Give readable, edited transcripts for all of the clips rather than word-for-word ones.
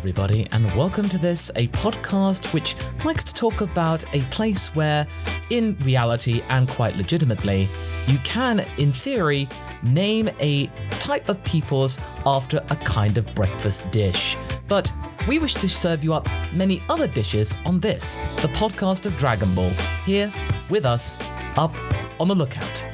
everybody, and welcome to this, a podcast which likes to talk about a place where, in reality and quite legitimately, you can, in theory, name a type of peoples after a kind of breakfast dish. But we wish to serve you up many other dishes on this, the podcast of Dragon Ball, here with us, up on the lookout.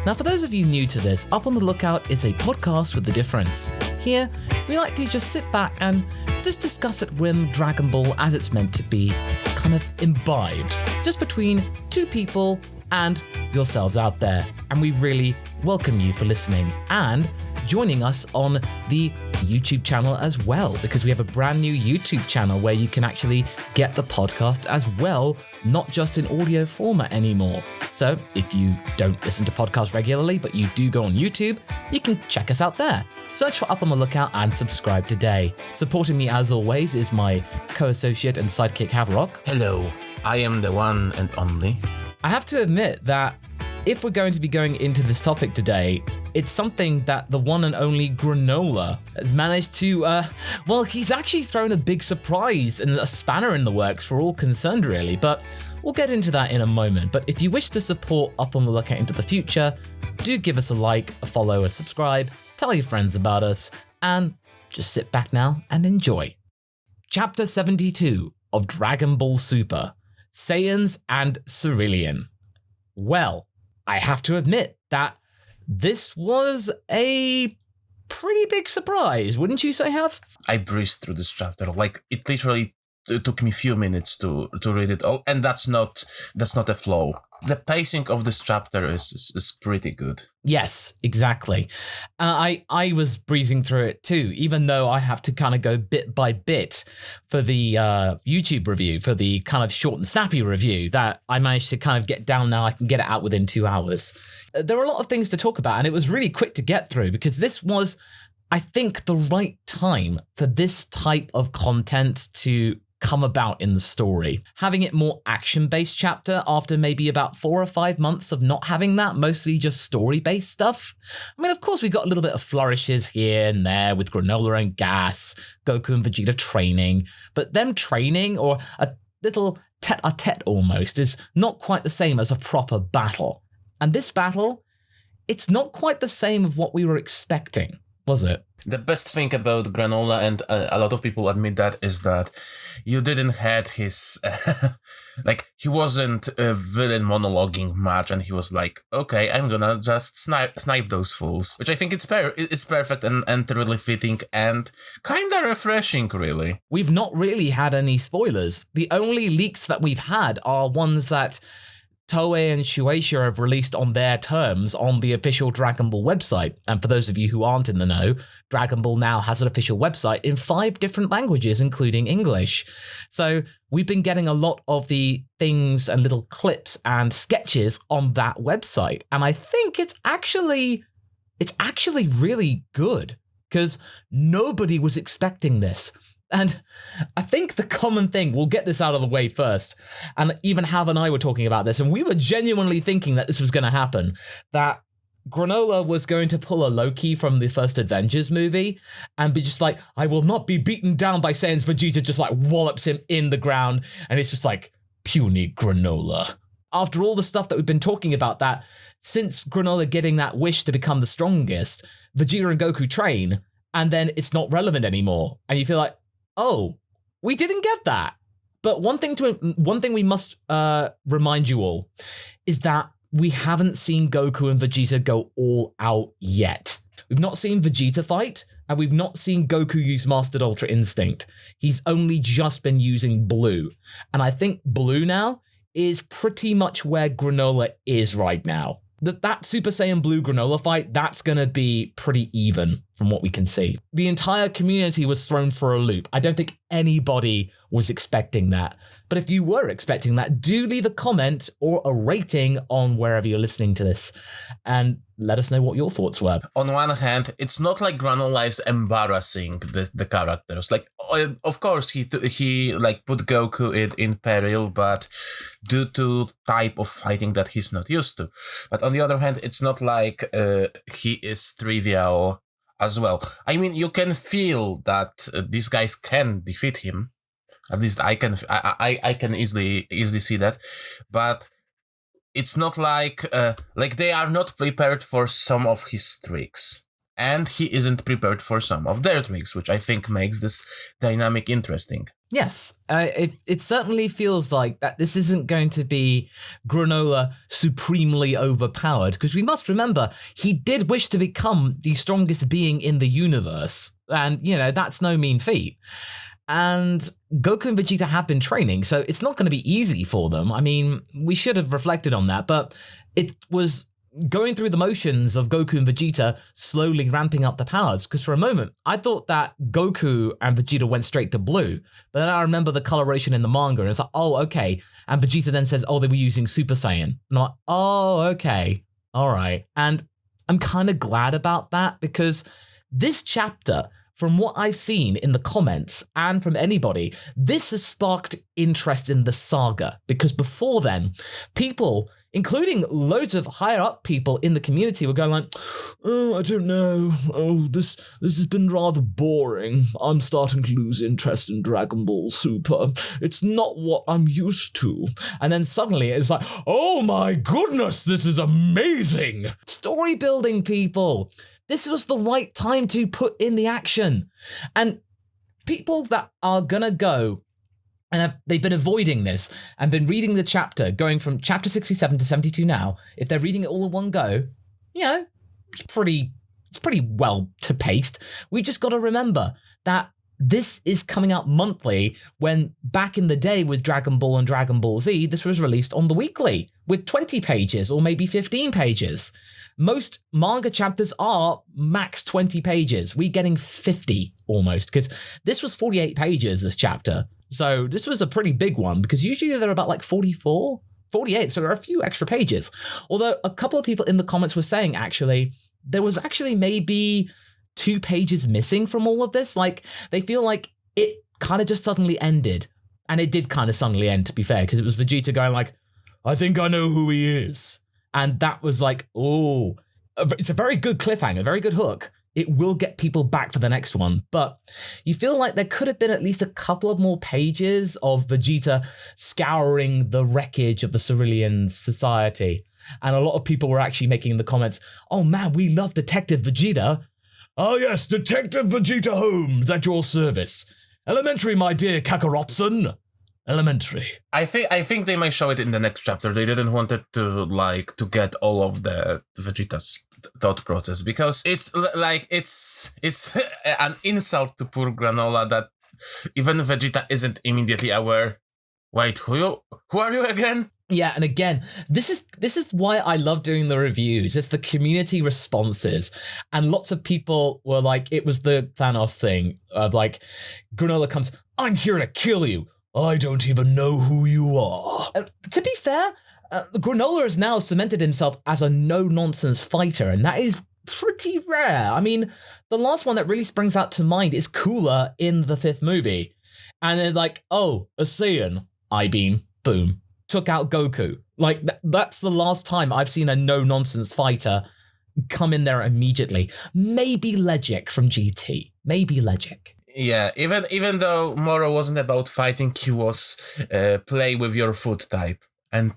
Now, for those of you new to this, Up on the Lookout is a podcast with a difference. Here, we like to just sit back and just discuss at whim Dragon Ball as it's meant to be, kind of imbibed, just between two people and yourselves out there. And we really welcome you for listening and joining us on the YouTube channel as well, because we have a brand new YouTube channel where you can actually get the podcast as well, not just in audio format anymore. So if you don't listen to podcasts regularly, but you do go on YouTube, you can check us out there. Search for Up on the Lookout and subscribe today. Supporting me as always is my co-associate and sidekick Haverock. Hello, I am the one and only. I have to admit that if we're going to be going into this topic today, it's something that the one and only Granolah has managed to, he's actually thrown a big surprise and a spanner in the works for all concerned, really, but we'll get into that in a moment. But if you wish to support Up on the Lookout into the future, do give us a like, a follow, a subscribe, tell your friends about us, and just sit back now and enjoy. Chapter 72 of Dragon Ball Super, Saiyans and Cerellian. Well, I have to admit that this was a pretty big surprise, wouldn't you say, Hav? I breezed through this chapter. It literally took me a few minutes to read it all, and that's not a flaw. The pacing of this chapter is pretty good. Yes, exactly. I was breezing through it too, even though I have to kind of go bit by bit for the YouTube review, for the kind of short and snappy review that I managed to kind of get down now. I can get it out within 2 hours. There were a lot of things to talk about, and it was really quick to get through because this was, I think, the right time for this type of content to come about in the story. Having it more action-based chapter after maybe about 4 or 5 months of not having that, mostly just story-based stuff. I mean, of course, we got a little bit of flourishes here and there with Granolah and Gas, Goku and Vegeta training, but them training, or a little tete-a-tete almost, is not quite the same as a proper battle. And this battle, it's not quite the same of what we were expecting, was it? The best thing about Granolah, and a lot of people admit that, is that you didn't had his, he wasn't a villain monologuing much, and he was like, okay, I'm gonna just snipe those fools, which I think it's perfect and really fitting and kinda refreshing, really. We've not really had any spoilers. The only leaks that we've had are ones that Toei and Shueisha have released on their terms on the official Dragon Ball website. And for those of you who aren't in the know, Dragon Ball now has an official website in 5 different languages, including English. So we've been getting a lot of the things and little clips and sketches on that website. And I think it's actually really good because nobody was expecting this. And I think the common thing, we'll get this out of the way first, and even Hav and I were talking about this, and we were genuinely thinking that this was going to happen, that Granolah was going to pull a Loki from the first Avengers movie and be just like, I will not be beaten down by Saiyans. Vegeta just wallops him in the ground, and it's just like, puny Granolah. After all the stuff that we've been talking about, that since Granolah getting that wish to become the strongest, Vegeta and Goku train, and then it's not relevant anymore, and you feel like, oh, we didn't get that. But one thing we must remind you all is that we haven't seen Goku and Vegeta go all out yet. We've not seen Vegeta fight, and we've not seen Goku use Mastered Ultra Instinct. He's only just been using Blue. And I think Blue now is pretty much where Granolah is right now. That Super Saiyan Blue Granolah fight, that's going to be pretty even. from what we can see. The entire community was thrown for a loop. I don't think anybody was expecting that. But if you were expecting that, do leave a comment or a rating on wherever you're listening to this and let us know what your thoughts were. On one hand, it's not like Granolah is embarrassing the characters. Like, of course, he like put Goku in peril, but due to type of fighting that he's not used to. But on the other hand, it's not like he is trivial as well. I mean, you can feel that these guys can defeat him. At least I can easily see that, but it's not like they are not prepared for some of his tricks, and he isn't prepared for some of their tricks, which I think makes this dynamic interesting. Yes, it certainly feels like that this isn't going to be Granolah supremely overpowered, because we must remember, he did wish to become the strongest being in the universe, and, that's no mean feat. And Goku and Vegeta have been training, so it's not going to be easy for them. I mean, we should have reflected on that, but it was going through the motions of Goku and Vegeta slowly ramping up the powers, because for a moment, I thought that Goku and Vegeta went straight to blue, but then I remember the coloration in the manga, and it's like, oh, okay. And Vegeta then says, oh, they were using Super Saiyan. And I'm like, oh, okay. All right. And I'm kind of glad about that, because this chapter, from what I've seen in the comments and from anybody, this has sparked interest in the saga, because before then, people, including loads of higher up people in the community, were going like, oh, I don't know, oh, this has been rather boring. I'm starting to lose interest in Dragon Ball Super. It's not what I'm used to. And then suddenly it's like, oh my goodness, this is amazing. Story building, people. This was the right time to put in the action. And people that are gonna go, and they've been avoiding this and been reading the chapter, going from chapter 67 to 72 now, if they're reading it all in one go, it's pretty well to paced. We just got to remember that this is coming out monthly, when back in the day with Dragon Ball and Dragon Ball Z, this was released on the weekly with 20 pages or maybe 15 pages. Most manga chapters are max 20 pages. We're getting 50 almost, because this was 48 pages, this chapter. So this was a pretty big one, because usually they're about like 44, 48. So there are a few extra pages. Although a couple of people in the comments were saying, actually, there was actually maybe 2 pages missing from all of this. Like, they feel like it kind of just suddenly ended. And it did kind of suddenly end, to be fair, because it was Vegeta going like, I think I know who he is. And that was like, oh, it's a very good cliffhanger, very good hook. It will get people back for the next one. But you feel like there could have been at least a couple of more pages of Vegeta scouring the wreckage of the Cerellian society. And a lot of people were actually making in the comments, oh man, we love Detective Vegeta. Oh yes, Detective Vegeta Holmes at your service. Elementary, my dear Kakarotson. Elementary. I think they might show it in the next chapter. They didn't want it to get all of the Vegeta's thought process, because it's an insult to poor Granolah that even Vegeta isn't immediately aware. Wait, who are you again? Yeah, and again, this is why I love doing the reviews. It's the community responses. And lots of people were like, it was the Thanos thing of like, Granolah comes, I'm here to kill you. I don't even know who you are. To be fair, Granolah has now cemented himself as a no-nonsense fighter, and that is pretty rare. I mean, the last one that really springs out to mind is Cooler in the 5th movie. And then like, oh, a Saiyan, I-beam, boom, took out Goku. Like, that's the last time I've seen a no-nonsense fighter come in there immediately. Maybe Legic from GT. Maybe Legic. Yeah, even though Moro wasn't about fighting, he was play with your food type. And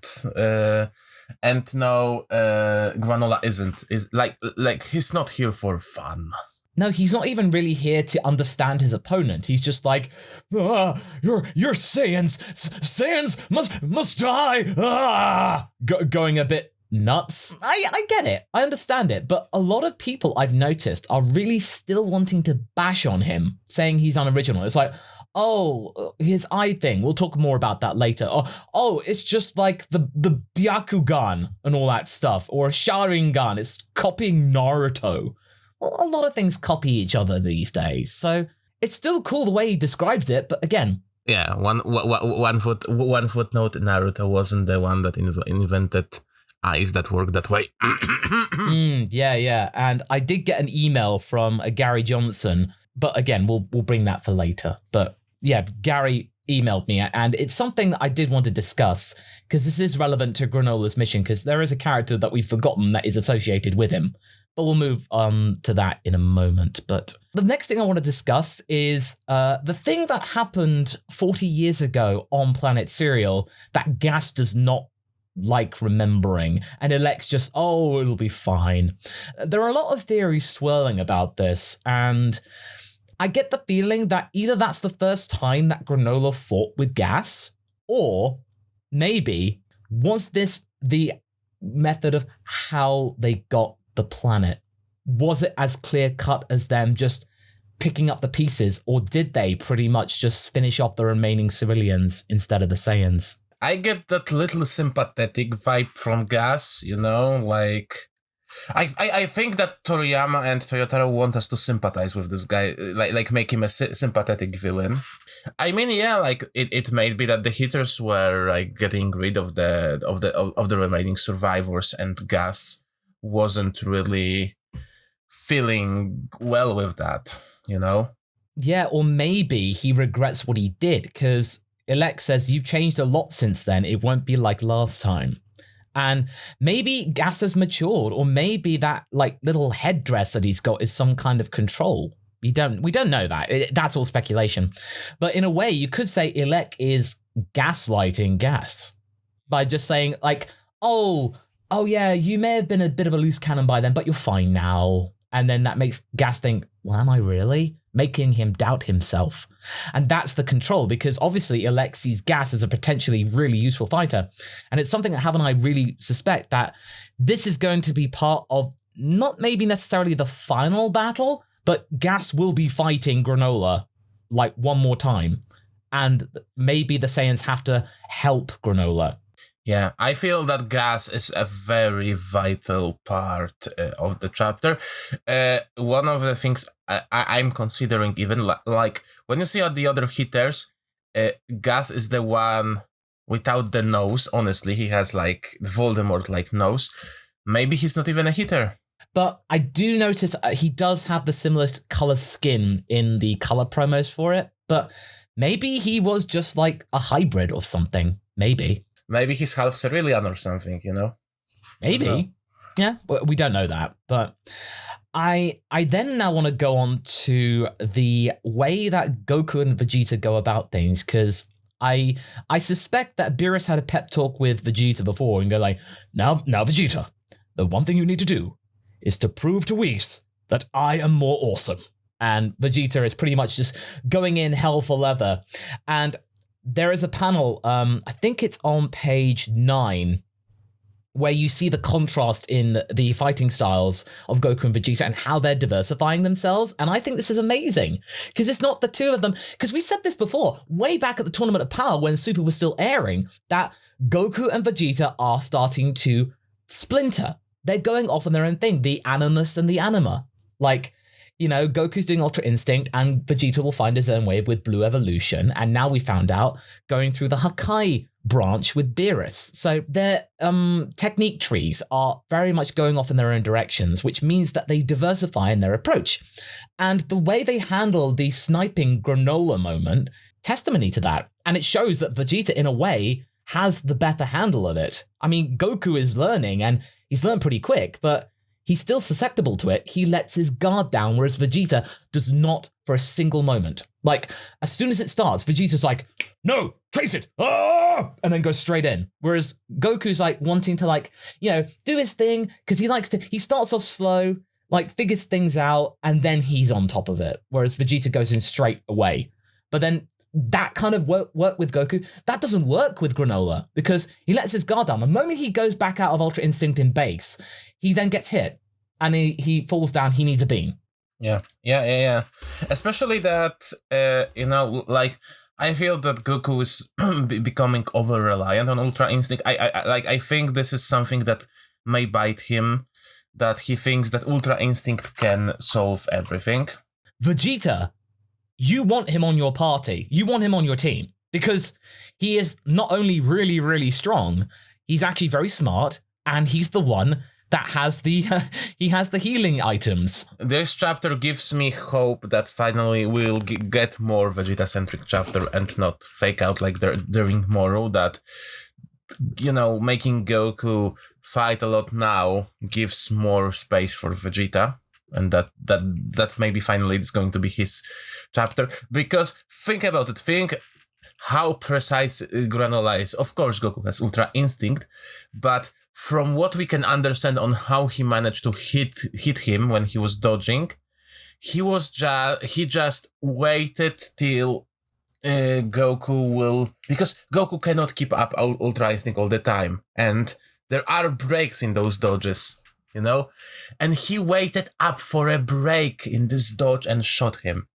no, Granolah is like he's not here for fun. No, he's not even really here to understand his opponent. He's just like, you're Saiyans. Saiyans must die. Going a bit nuts. I get it. I understand it. But a lot of people I've noticed are really still wanting to bash on him, saying he's unoriginal. It's like, oh, his eye thing. We'll talk more about that later. Oh, it's just like the Byakugan and all that stuff. Or Sharingan. It's copying Naruto. well, a lot of things copy each other these days. So it's still cool the way he describes it, but again... Yeah, one footnote, Naruto wasn't the one that invented eyes that work that way. Yeah. And I did get an email from Gary Johnson, but again, we'll bring that for later. But yeah, Gary emailed me, and it's something that I did want to discuss, because this is relevant to Granola's mission, because there is a character that we've forgotten that is associated with him. But we'll move on to that in a moment. But the next thing I want to discuss is the thing that happened 40 years ago on Planet Cereal that Gas does not like remembering, and Elect's just, oh, it'll be fine. There are a lot of theories swirling about this, and I get the feeling that either that's the first time that Granolah fought with Gas, or maybe was this the method of how they got the planet? Was it as clear-cut as them just picking up the pieces, or did they pretty much just finish off the remaining Cerellians instead of the Saiyans? I get that little sympathetic vibe from Gas, like... I think that Toriyama and Toyotaro want us to sympathize with this guy, like make him a sympathetic villain. I mean, yeah, like it may be that the hitters were like getting rid of the remaining survivors, and Gas wasn't really feeling well with that, Yeah, or maybe he regrets what he did, because Elect says, you've changed a lot since then, it won't be like last time. And maybe Gas has matured, or maybe that like little headdress that he's got is some kind of control. We don't know that. That's all speculation. But in a way, you could say Elect is gaslighting Gas by just saying like, oh yeah, you may have been a bit of a loose cannon by then, but you're fine now. And then that makes Gas think, well, am I really? Making him doubt himself. And that's the control, because obviously Elect sees Gas as a potentially really useful fighter. And it's something that Hav and I really suspect that this is going to be part of not maybe necessarily the final battle, but Gas will be fighting Granolah like one more time. And maybe the Saiyans have to help Granolah. Yeah, I feel that Gas is a very vital part of the chapter. One of the things I'm considering, even like when you see all the other hitters, Gas is the one without the nose. Honestly, he has like Voldemort-like nose. Maybe he's not even a hitter. But I do notice he does have the similar color skin in the color promos for it. But maybe he was just like a hybrid of something. Maybe he's half Cerellian or something, Maybe. Yeah, we don't know that. But I then now want to go on to the way that Goku and Vegeta go about things, because I suspect that Beerus had a pep talk with Vegeta before and go like, now Vegeta, the one thing you need to do is to prove to Whis that I am more awesome. And Vegeta is pretty much just going in hell for leather. And there is a panel, I think it's on page 9, where you see the contrast in the fighting styles of Goku and Vegeta and how they're diversifying themselves. And I think this is amazing, because it's not the two of them. Because we said this before, way back at the Tournament of Power when Super was still airing, that Goku and Vegeta are starting to splinter. They're going off on their own thing, the Animus and the Anima. Like, Goku's doing Ultra Instinct, and Vegeta will find his own way with Blue Evolution. And now we found out going through the Hakai branch with Beerus. So their technique trees are very much going off in their own directions, which means that they diversify in their approach. And the way they handle the sniping Granolah moment, testimony to that. And it shows that Vegeta, in a way, has the better handle of it. I mean, Goku is learning, and he's learned pretty quick, but he's still susceptible to it. He lets his guard down, whereas Vegeta does not for a single moment. Like, as soon as it starts, Vegeta's like, no, trace it, and then goes straight in. Whereas Goku's like wanting to do his thing, because he starts off slow, figures things out, and then he's on top of it. Whereas Vegeta goes in straight away. But then that kind of work with Goku, that doesn't work with Granolah, because he lets his guard down. The moment he goes back out of Ultra Instinct in base, he then gets hit, and he falls down, he needs a beam. Yeah. Especially that, I feel that Goku is becoming over-reliant on Ultra Instinct. I think this is something that may bite him, that he thinks that Ultra Instinct can solve everything. Vegeta, you want him on your party. You want him on your team because he is not only really, really strong, he's actually very smart, and he's the one that has the he has the healing items. This chapter gives me hope that finally we'll get more Vegeta-centric chapter and not fake out like during Moro that, you know, making Goku fight a lot now gives more space for Vegeta, and that maybe finally it's going to be his chapter. Because think about it, think how precise Granolah is. Of course, Goku has Ultra Instinct, but from what we can understand on how he managed to hit him when he was dodging, he just waited till Goku will, because Goku cannot keep up Ultra Instinct all the time, and there are breaks in those dodges, you know, and he waited up for a break in this dodge and shot him.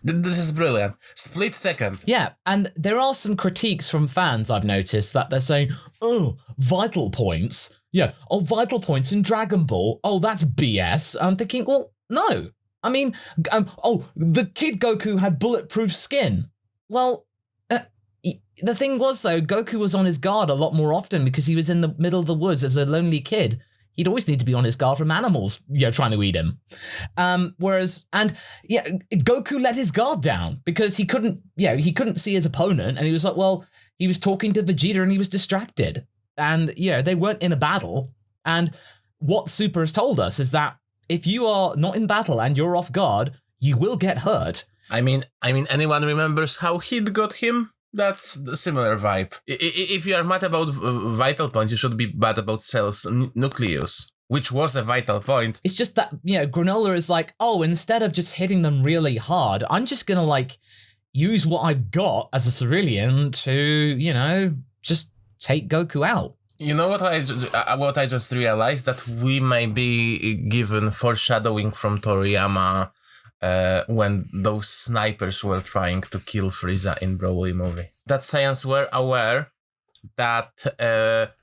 This is brilliant. Split second. Yeah, and there are some critiques from fans I've noticed that they're saying, oh, vital points. Yeah, oh, vital points in Dragon Ball. Oh, that's BS. I'm thinking, well, no. I mean, the kid Goku had bulletproof skin. Well, the thing was, though, Goku was on his guard a lot more often because he was in the middle of the woods as a lonely kid. He'd always need to be on his guard from animals, you know, trying to eat him. Goku let his guard down because he couldn't see his opponent, and he was like, well, he was talking to Vegeta and he was distracted. And, yeah, they weren't in a battle. And what Super has told us is that if you are not in battle and you're off guard, you will get hurt. I mean, anyone remembers how Hit got him? That's the similar vibe. If you are mad about vital points, you should be mad about Cell's nucleus, which was a vital point. It's just that, you know, Granolah is like, oh, instead of just hitting them really hard, I'm just gonna, like, use what I've got as a Cerellian to, you know, just take Goku out. You know what I just realized? That we may be given foreshadowing from Toriyama when those snipers were trying to kill Frieza in Broly movie. That Saiyans were aware that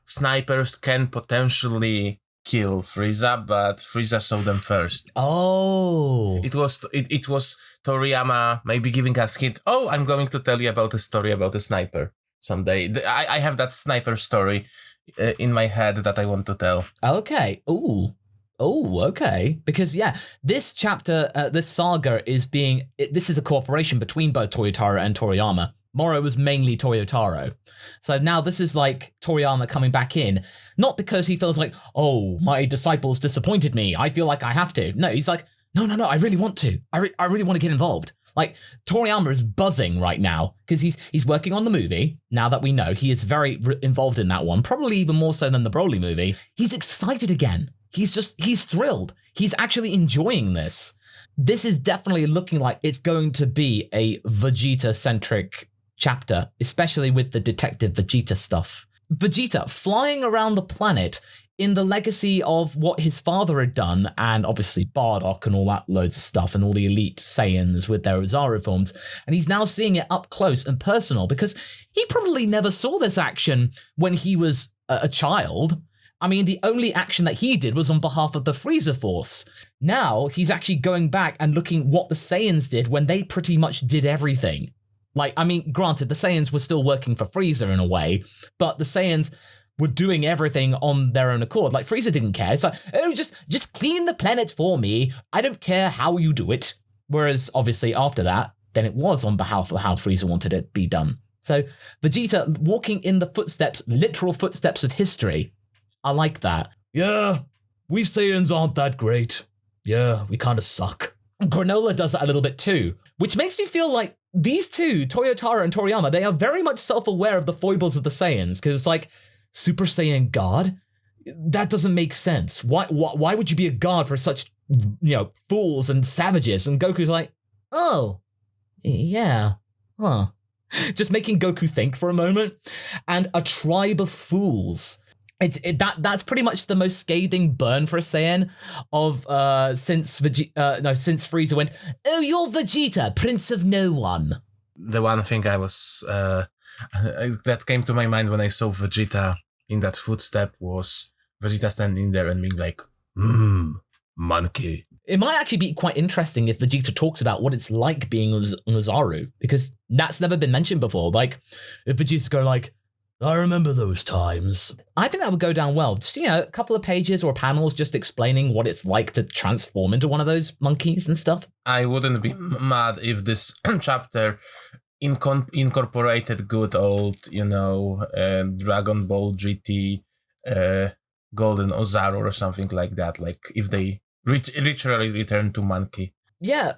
snipers can potentially kill Frieza, but Frieza saw them first. Oh. It was Toriyama maybe giving us hint, oh, I'm going to tell you about a story about a sniper someday. I have that sniper story in my head that I want to tell. Okay. Ooh. Oh, okay. Because, yeah, this chapter, this saga this is a cooperation between both Toyotaro and Toriyama. Moro was mainly Toyotaro. So now this is like Toriyama coming back in, not because he feels like, oh, my disciples disappointed me, I feel like I have to. No, he's like, no, I really want to. I really want to get involved. Like, Toriyama is buzzing right now because he's working on the movie. Now that we know, he is very involved in that one, probably even more so than the Broly movie. He's excited again. He's thrilled. He's actually enjoying this. This is definitely looking like it's going to be a Vegeta-centric chapter, especially with the Detective Vegeta stuff. Vegeta flying around the planet in the legacy of what his father had done, and obviously Bardock and all that loads of stuff, and all the elite Saiyans with their Ozaru forms, and he's now seeing it up close and personal because he probably never saw this action when he was a child. I mean, the only action that he did was on behalf of the Frieza Force. Now, he's actually going back and looking what the Saiyans did when they pretty much did everything. Like, I mean, granted, the Saiyans were still working for Frieza in a way, but the Saiyans were doing everything on their own accord. Like, Frieza didn't care. It's like, oh, just clean the planet for me. I don't care how you do it. Whereas, obviously, after that, then it was on behalf of how Frieza wanted it be done. So, Vegeta walking in the footsteps, literal footsteps of history. I like that. Yeah, we Saiyans aren't that great. Yeah, we kind of suck. Granolah does that a little bit too, which makes me feel like these two, Toyotaro and Toriyama, they are very much self-aware of the foibles of the Saiyans, because it's like, Super Saiyan God? That doesn't make sense. Why would you be a god for such, you know, fools and savages? And Goku's like, oh, yeah, huh. Just making Goku think for a moment. And a tribe of fools. That's pretty much the most scathing burn for a Saiyan of since Frieza went, oh, you're Vegeta, Prince of No One. The one thing I was that came to my mind when I saw Vegeta in that footstep was Vegeta standing there and being like, Monkey. It might actually be quite interesting if Vegeta talks about what it's like being Ozaru, because that's never been mentioned before. Like, if Vegeta's go like, I remember those times. I think that would go down well. Just, a couple of pages or panels just explaining what it's like to transform into one of those monkeys and stuff. I wouldn't be mad if this chapter incorporated good old, Dragon Ball GT, Golden Ozaru or something like that. Like if they literally return to monkey. Yeah,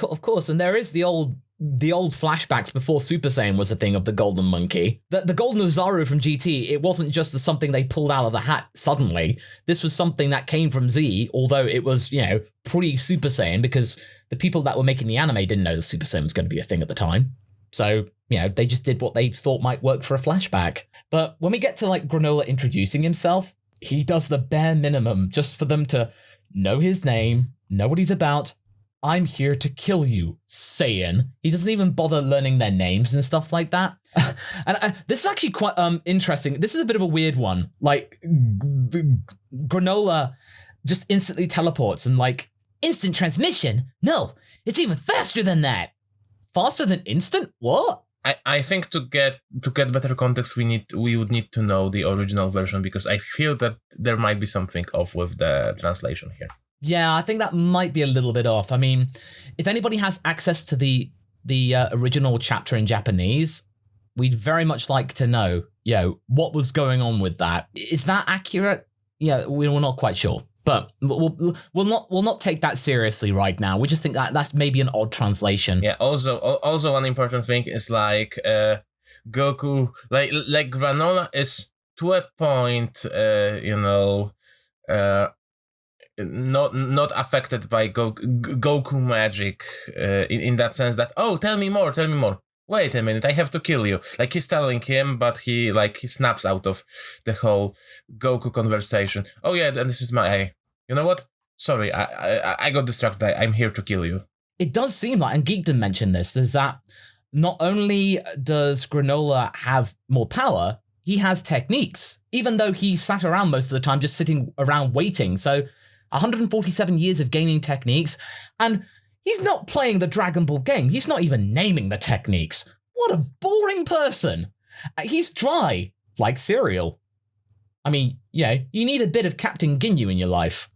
of course. And there is the old flashbacks before Super Saiyan was a thing of the golden monkey. The golden Ozaru from GT, it wasn't just something they pulled out of the hat suddenly. This was something that came from Z, although it was, pre-Super Saiyan, because the people that were making the anime didn't know the Super Saiyan was going to be a thing at the time. So, they just did what they thought might work for a flashback. But when we get to, Granolah introducing himself, he does the bare minimum just for them to know his name, know what he's about. I'm here to kill you, Saiyan. He doesn't even bother learning their names and stuff like that. And this is actually quite interesting. This is a bit of a weird one. Granolah just instantly teleports and instant transmission? No, it's even faster than that. Faster than instant? What? I think to get better context, we would need to know the original version, because I feel that there might be something off with the translation here. Yeah, I think that might be a little bit off. I mean, if anybody has access to the original chapter in Japanese, we'd very much like to know, what was going on with that. Is that accurate? Yeah, we're not quite sure. But we'll not take that seriously right now. We just think that that's maybe an odd translation. Yeah. Also, one important thing is Goku, like Granolah is to a point, not affected by Goku magic in that sense that, oh, tell me more. Wait a minute, I have to kill you. He's telling him, but he snaps out of the whole Goku conversation. Oh yeah, and this is my, you know what? Sorry, I got distracted. I'm here to kill you. It does seem like, and Geekdom mentioned this, is that not only does Granolah have more power, he has techniques, even though he sat around most of the time just sitting around waiting. So 147 years of gaining techniques, and he's not playing the Dragon Ball game. He's not even naming the techniques. What a boring person. He's dry, like cereal. I mean, you need a bit of Captain Ginyu in your life.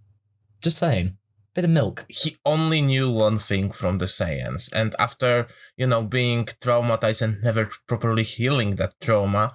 Just saying. Bit of milk. He only knew one thing from the Saiyans, and after, being traumatized and never properly healing that trauma,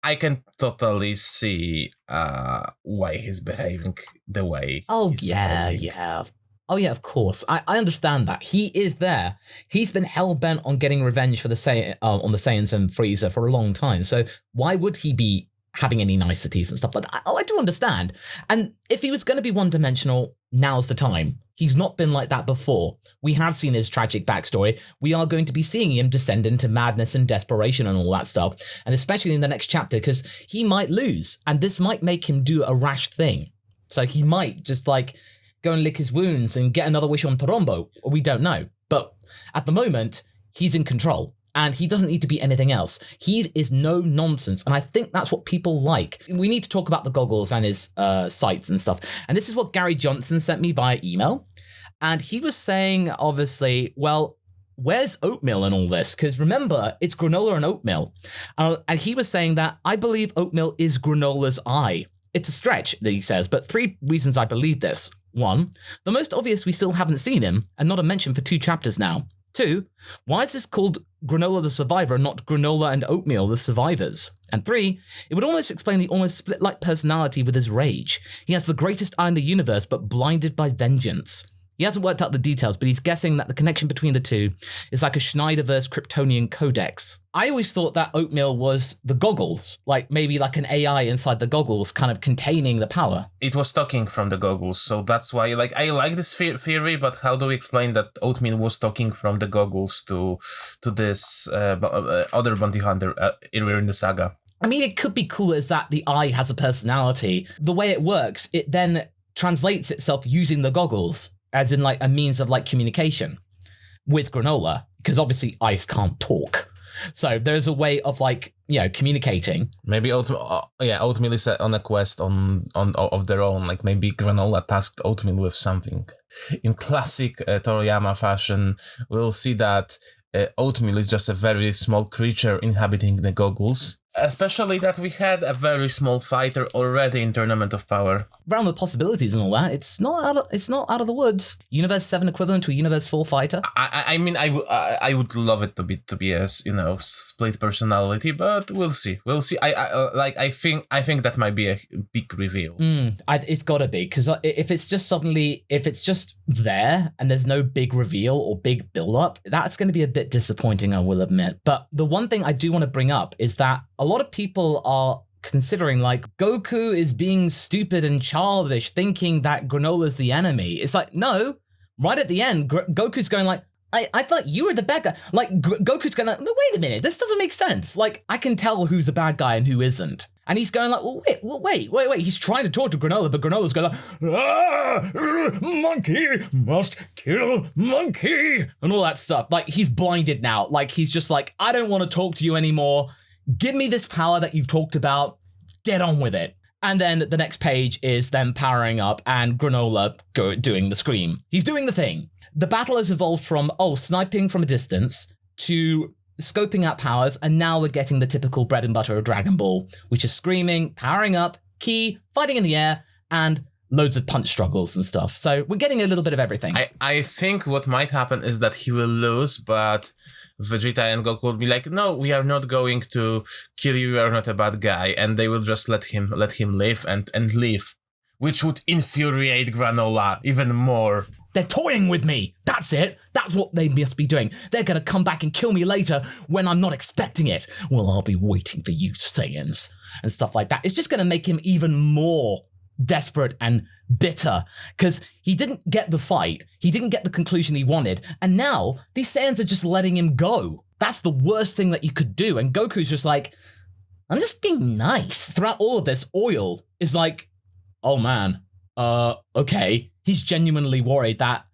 I can totally see why he's behaving the way. Oh, yeah. Oh, yeah, of course. I understand that. He is there. He's been hell-bent on getting revenge for on the Saiyans and Frieza for a long time. So why would he be having any niceties and stuff like that? I do understand. And if he was going to be one-dimensional, now's the time. He's not been like that before. We have seen his tragic backstory. We are going to be seeing him descend into madness and desperation and all that stuff. And especially in the next chapter, because he might lose. And this might make him do a rash thing. So he might just go and lick his wounds and get another wish on Torombo. We don't know. But at the moment, he's in control. And he doesn't need to be anything else. He is no nonsense. And I think that's what people like. We need to talk about the goggles and his sights and stuff. And this is what Gary Johnson sent me via email. And he was saying, obviously, well, where's Oatmeal in all this? Because remember, it's Granolah and Oatmeal. And he was saying that I believe Oatmeal is Granola's eye. It's a stretch, that he says, but 3 reasons I believe this. 1, the most obvious, we still haven't seen him, and not a mention for 2 chapters now. 2, why is this called Granolah the Survivor and not Granolah and Oatmeal the Survivors? And 3, it would almost explain the almost split-like personality with his rage. He has the greatest eye in the universe, but blinded by vengeance. He hasn't worked out the details, but he's guessing that the connection between the two is like a Schneiderverse Kryptonian codex. I always thought that Oatmeal was the goggles, maybe an AI inside the goggles kind of containing the power. It was talking from the goggles, so that's why, I like this theory, but how do we explain that Oatmeal was talking from the goggles to this other bounty hunter earlier in the saga? I mean, it could be cool as that the eye has a personality. The way it works, it then translates itself using the goggles, as in a means of communication with Granolah, because obviously eyes can't talk. So there's a way of like, communicating. Maybe ultimately set on a quest on of their own. Like maybe Granolah tasked Oatmeal with something. In classic Toriyama fashion, we'll see that Oatmeal is just a very small creature inhabiting the goggles. Especially that we had a very small fighter already in Tournament of Power. Realm of possibilities and all that. It's not out of the woods. Universe 7 equivalent to a Universe 4 fighter. I would love it to be a split personality, but we'll see. I think that might be a big reveal. It's gotta be, because if it's just there and there's no big reveal or big build up, that's going to be a bit disappointing, I will admit. But the one thing I do want to bring up is that a lot of people are considering like Goku is being stupid and childish, thinking that Granola's the enemy. It's like, no, right at the end, Goku's going like, I thought you were the bad guy. Like, Goku's going like, no, wait a minute, this doesn't make sense. Like, I can tell who's a bad guy and who isn't. And he's going like, wait. He's trying to talk to Granolah, but Granola's going like, monkey must kill monkey, and all that stuff. Like, he's blinded now. Like, he's just like, I don't want to talk to you anymore. Give me this power that you've talked about. Get on with it. And then the next page is them powering up and Granolah doing the scream. He's doing the thing. The battle has evolved from, sniping from a distance to scoping out powers, and now we're getting the typical bread and butter of Dragon Ball, which is screaming, powering up, ki, fighting in the air, and loads of punch struggles and stuff. So we're getting a little bit of everything. I think what might happen is that he will lose, but Vegeta and Goku will be like, no, we are not going to kill you, you are not a bad guy, and they will just let him live and leave, which would infuriate Granolah even more. They're toying with me. That's it. That's what they must be doing. They're going to come back and kill me later when I'm not expecting it. Well, I'll be waiting for you, Saiyans, and stuff like that. It's just going to make him even more desperate and bitter, because he didn't get the fight. He didn't get the conclusion he wanted. And now these Saiyans are just letting him go. That's the worst thing that you could do. And Goku's just like, I'm just being nice. Throughout all of this, Oil is like, oh man, okay. He's genuinely worried that,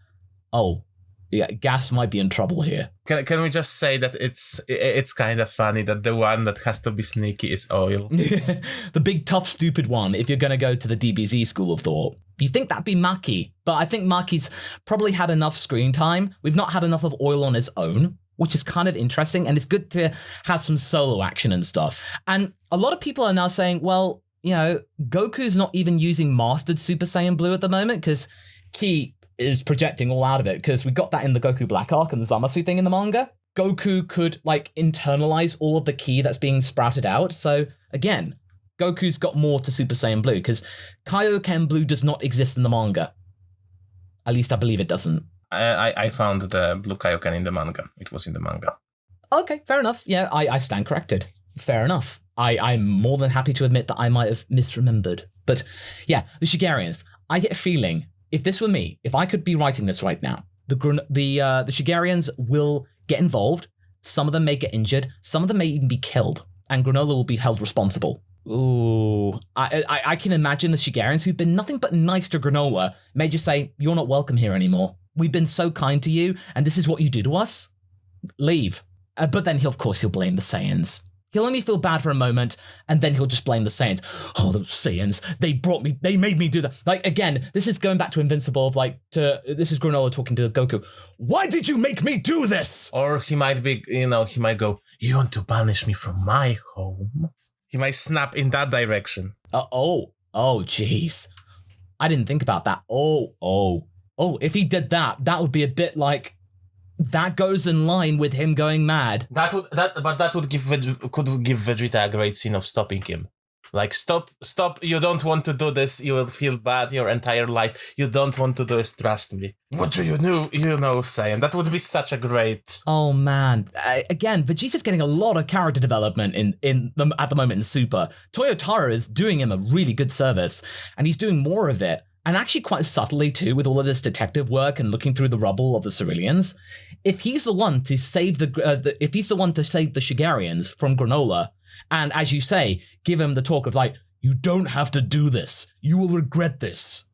Gas might be in trouble here. Can we just say that it's kind of funny that the one that has to be sneaky is Oil? The big, tough, stupid one, if you're going to go to the DBZ school of thought. You think that'd be Maki, but I think Maki's probably had enough screen time. We've not had enough of Oil on his own, which is kind of interesting, and it's good to have some solo action and stuff. And a lot of people are now saying, well, Goku's not even using Mastered Super Saiyan Blue at the moment, because Ki is projecting all out of it, because we got that in the Goku Black arc and the Zamasu thing in the manga. Goku could, internalize all of the Ki that's being sprouted out. So, again, Goku's got more to Super Saiyan Blue, because Kaioken Blue does not exist in the manga. At least I believe it doesn't. I found the Blue Kaioken in the manga. It was in the manga. Okay, fair enough. Yeah, I stand corrected. Fair enough. I'm more than happy to admit that I might have misremembered. But yeah, the Shigarians. I get a feeling, if this were me, if I could be writing this right now, the Shigarians will get involved. Some of them may get injured. Some of them may even be killed. And Granolah will be held responsible. Ooh. I can imagine the Shigarians, who've been nothing but nice to Granolah, may just say, you're not welcome here anymore. We've been so kind to you, and this is what you do to us? Leave. But then he'll blame the Saiyans. He'll only feel bad for a moment, and then he'll just blame the Saiyans. Oh, those Saiyans, they made me do that. Again, this is going back to Invincible this is Granolah talking to Goku. Why did you make me do this? Or he might be, he might go, you want to banish me from my home? He might snap in that direction. Jeez. I didn't think about that. If he did that, that would be a bit like, that goes in line with him going mad. That could give Vegeta a great scene of stopping him. Like, stop, you don't want to do this, you will feel bad your entire life. You don't want to do this, trust me. What do you know, Saiyan? That would be such a great... Oh man, again, Vegeta's getting a lot of character development at the moment in Super. Toyotaro is doing him a really good service, and he's doing more of it. And actually quite subtly too, with all of this detective work and looking through the rubble of the Cerellians. If he's the one to save the Shigarians from Granolah, and as you say, give him the talk of you don't have to do this. You will regret this.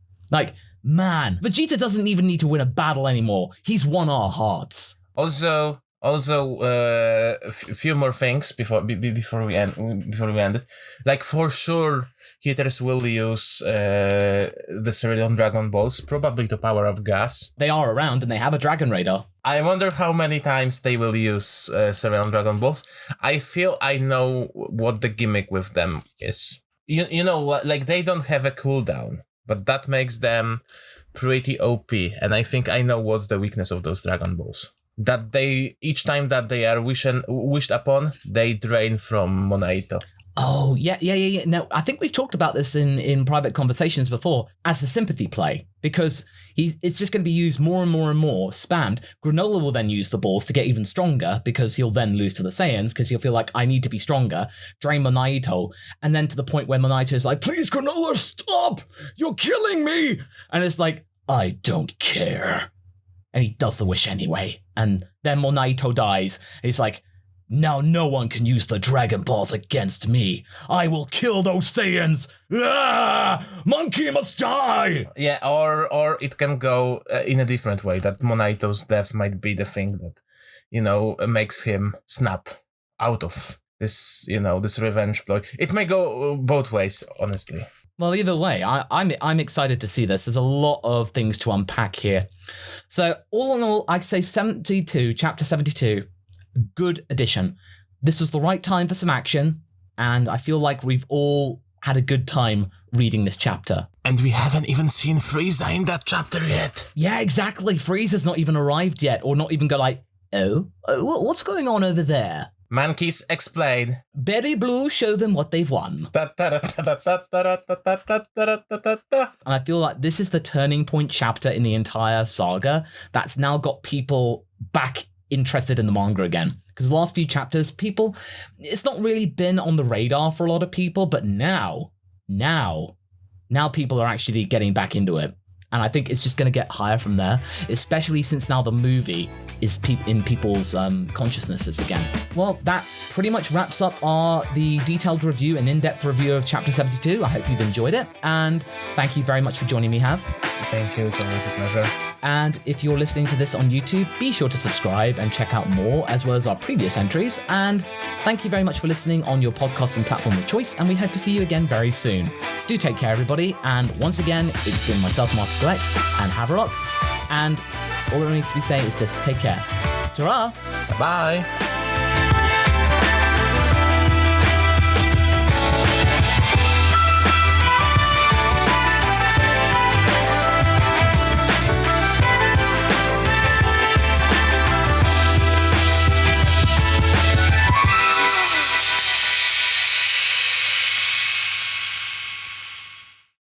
Man, Vegeta doesn't even need to win a battle anymore. He's won our hearts. Also, Also, a few more things before we end it. Like, for sure, hitters will use the Cerellian Dragon Balls, probably to power up gas. They are around and they have a Dragon Radar. I wonder how many times they will use Cerellian Dragon Balls. I feel I know what the gimmick with them is. You know, like, they don't have a cooldown, but that makes them pretty OP, and I think I know what's the weakness of those Dragon Balls. That they, each time that they are wished upon, they drain from Monaito. Oh, yeah. Now, I think we've talked about this in private conversations before as a sympathy play, because it's just going to be used more and more and more, spammed. Granolah will then use the balls to get even stronger, because he'll then lose to the Saiyans, because he'll feel like, I need to be stronger, drain Monaito, and then to the point where Monaito is like, please, Granolah, stop! You're killing me! And it's like, I don't care. And he does the wish anyway. And then Monaito dies. He's like, now no one can use the Dragon Balls against me. I will kill those Saiyans. Ah! Monkey must die! Yeah, or it can go in a different way. That Monaito's death might be the thing that, makes him snap out of this, this revenge ploy. It may go both ways, honestly. Well, either way, I'm excited to see this. There's a lot of things to unpack here. So all in all, I'd say chapter 72, good addition. This was the right time for some action, and I feel like we've all had a good time reading this chapter. And we haven't even seen Frieza in that chapter yet. Yeah, exactly. Frieza's not even arrived yet, or not even go like, oh, what's going on over there? Monkeys, explain. Berry Blue, show them what they've won. And I feel like this is the turning point chapter in the entire saga that's now got people back interested in the manga again. Because the last few chapters, it's not really been on the radar for a lot of people, but now people are actually getting back into it. And I think it's just going to get higher from there, especially since now the movie is in people's consciousnesses again. Well, that pretty much wraps up the detailed review and in-depth review of Chapter 72. I hope you've enjoyed it, and thank you very much for joining me, Hav. Thank you, it's always a pleasure. And if you're listening to this on YouTube, be sure to subscribe and check out more, as well as our previous entries. And thank you very much for listening on your podcasting platform of choice, and we hope to see you again very soon. Do take care, everybody, and once again, it's been myself, Master X, and have a rock. And all that remains to be said is just take care. Ta-ra! Bye-bye!